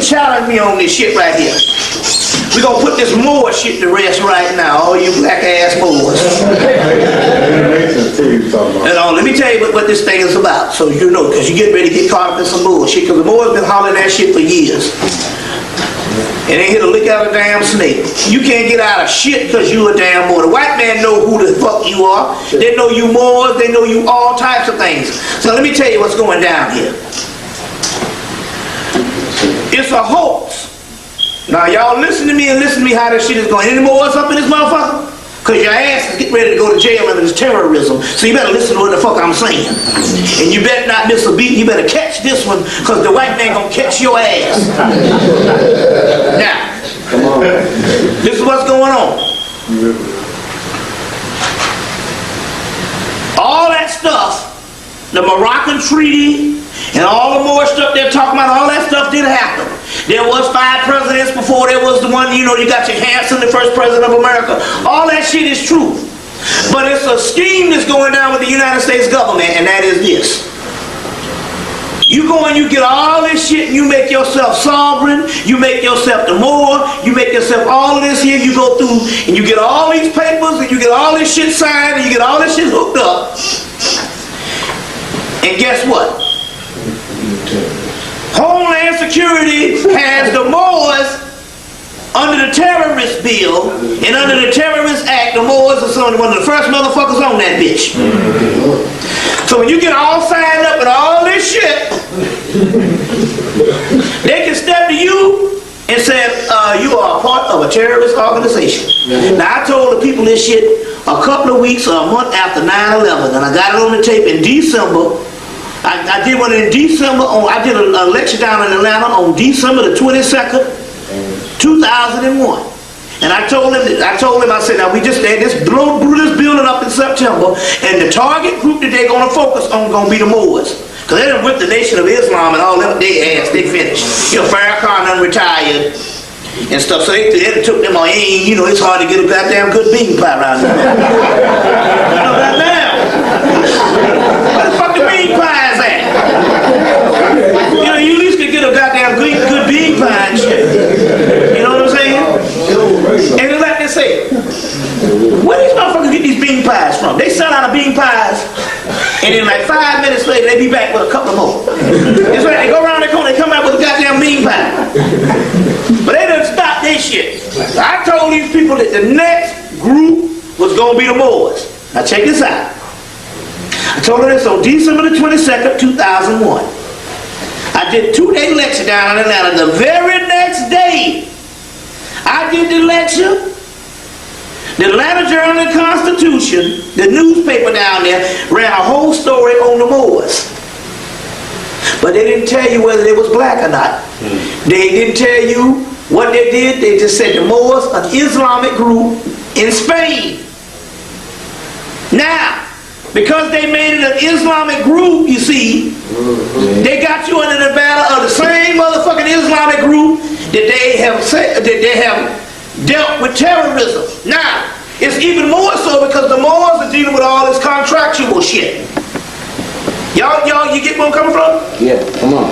challenge me on this shit right here. We're gonna put this Moor shit to rest right now, all you black ass Moors. Let me tell you what this thing is about, so you know, because you get ready to get caught up in some bullshit, because the Moors been hollering that shit for years. And they hit a lick out a damn snake. You can't get out of shit because you a damn Moor. The white man know who the fuck you are. They know you Moors, they know you all types of things. So let me tell you what's going down here. It's a hoax. Now y'all listen to me and listen to me how this shit is going. Any Moors up in this motherfucker? Because your ass is getting ready to go to jail under this terrorism. So you better listen to what the fuck I'm saying. And you better not miss a beat. You better catch this one, because the white man gonna catch your ass. Now, come on. This is what's going on. All that stuff, the Moroccan Treaty, and all the more stuff they're talking about, all that stuff did happen. There was 5 presidents before there was the one, you know, you got your Hanson, the first president of America. All that shit is true. But it's a scheme that's going down with the United States government, and that is this. You go and you get all this shit and you make yourself sovereign, you make yourself the Moor, you make yourself all of this here, you go through and you get all these papers and you get all this shit signed and you get all this shit hooked up. And guess what? Homeland Security has the Moors under the terrorist bill, and under the terrorist act, the Moors are one of the first motherfuckers on that bitch. So when you get all signed up and all this shit, they can step to you and say, you are a part of a terrorist organization. Now I told the people this shit a couple of weeks or a month after 9/11, and I got it on the tape in December. I did one in December. I did a lecture down in Atlanta on December the 22nd, 2001. And I told him, I said, now we just had this building up in September, and the target group that they're going to focus on going to be the Moors. Because they done whipped the Nation of Islam and all them, they finished. You know, Farrakhan done retired and stuff, so they took them on aim. You know, it's hard to get a goddamn good bean pie around here. You know that now? Where the fuck the bean pie is at? You know, you at least could get a goddamn good bean pie and shit. You know what I'm saying? And it's like they say, where these motherfuckers get these bean pies from? They sell out of bean pies, and then like 5 minutes later, they be back with a couple more. It's like they go around the corner, they come out with a goddamn bean pie. But they done stopped this shit. I told these people that the next group was going to be the Moors. Now check this out. I told them this on December the 22nd, 2001. I did a 2-day lecture down in Atlanta. The very next day, I did the lecture. The Atlanta Journal-Constitution, the newspaper down there, ran a whole story on the Moors. But they didn't tell you whether they was black or not. They didn't tell you what they did. They just said the Moors, an Islamic group in Spain. Now, because they made it an Islamic group, you see, they got you under the banner of the same motherfucking Islamic group that they have dealt with terrorism. Now, it's even more so because the Moors are dealing with all this contractual shit. Y'all, you get where I'm coming from? Yeah, come on.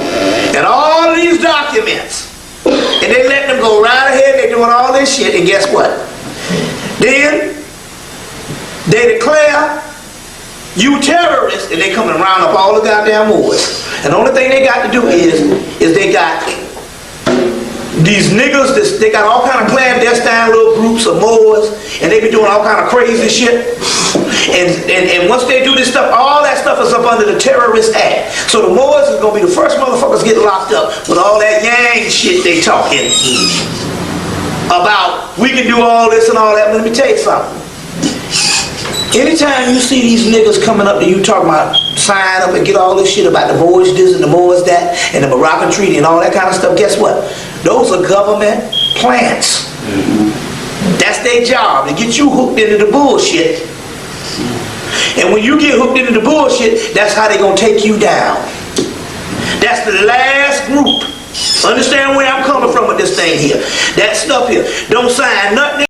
And all of these documents, and they let them go right ahead, they're doing all this shit, and guess what? Then, they declare you terrorists, and they come and round up all the goddamn Moors. And the only thing they got to do is they got these niggas, they got all kind of clandestine little groups of Moors, and they be doing all kind of crazy shit. And once they do this stuff, all that stuff is up under the Terrorist Act. So the Moors is going to be the first motherfuckers get locked up with all that yang shit they talking about. We can do all this and all that. But let me tell you something. Anytime you see these niggas coming up to you talking about sign up and get all this shit about the Moors this and the Moors that and the Moroccan Treaty and all that kind of stuff, guess what? Those are government plants. That's their job, to get you hooked into the bullshit. And when you get hooked into the bullshit, that's how they gonna take you down. That's the last group. Understand where I'm coming from with this thing here? That stuff here. Don't sign nothing.